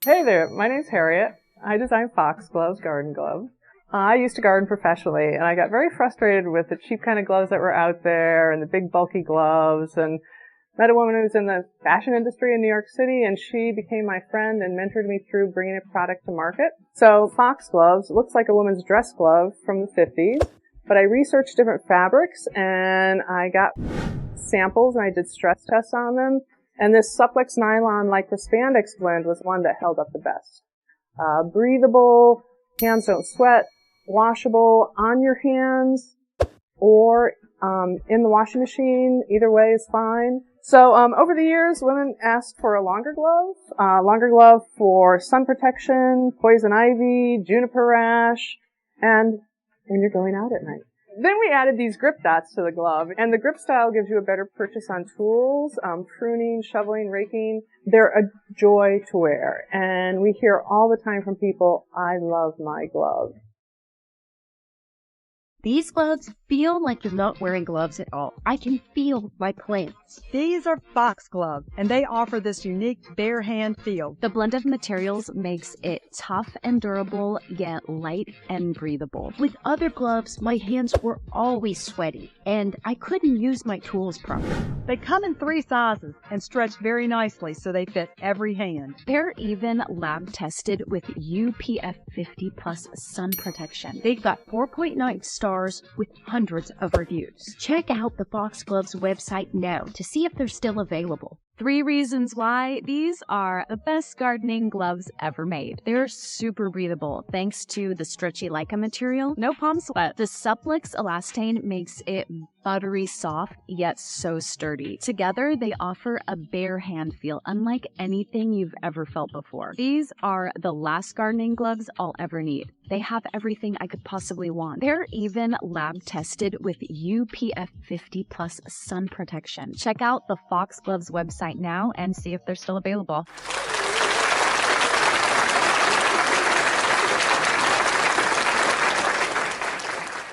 Hey there, my name's Harriet. I design Foxgloves garden gloves. I used to garden professionally, and I got very frustrated with the cheap kind of gloves that were out there and the big bulky gloves, and met a woman who was in the fashion industry in New York City, and she became my friend and mentored me through bringing a product to market. So Foxgloves looks like a woman's dress glove from the 50s, but I researched different fabrics, and I got samples, and I did stress tests on them. And this Supplex nylon lycra spandex blend was one that held up the best. Breathable, hands don't sweat, washable on your hands or in the washing machine. Either way is fine. So over the years, women asked for a longer glove for sun protection, poison ivy, juniper rash, and when you're going out at night. Then we added these grip dots to the glove, and the grip style gives you a better purchase on tools, pruning, shoveling, raking. They're a joy to wear, and we hear all the time from people, I love my glove. These gloves feel like you're not wearing gloves at all. I can feel my plants. These are Foxglove, and they offer this unique bare hand feel. The blend of materials makes it tough and durable, yet light and breathable. With other gloves, my hands were always sweaty, and I couldn't use my tools properly. They come in 3 sizes and stretch very nicely so they fit every hand. They're even lab tested with UPF 50 plus sun protection. They've got 4.9 stars with hundreds of reviews. Check out the Foxgloves website now to see if they're still available. 3 reasons why these are the best gardening gloves ever made. They're super breathable thanks to the stretchy lycra material. No palm sweat. The Supplex elastane makes it buttery soft yet so sturdy. Together, they offer a bare hand feel unlike anything you've ever felt before. These are the last gardening gloves I'll ever need. They have everything I could possibly want. They're even lab tested with UPF 50 plus sun protection. Check out the Foxgloves website now and see if they're still available.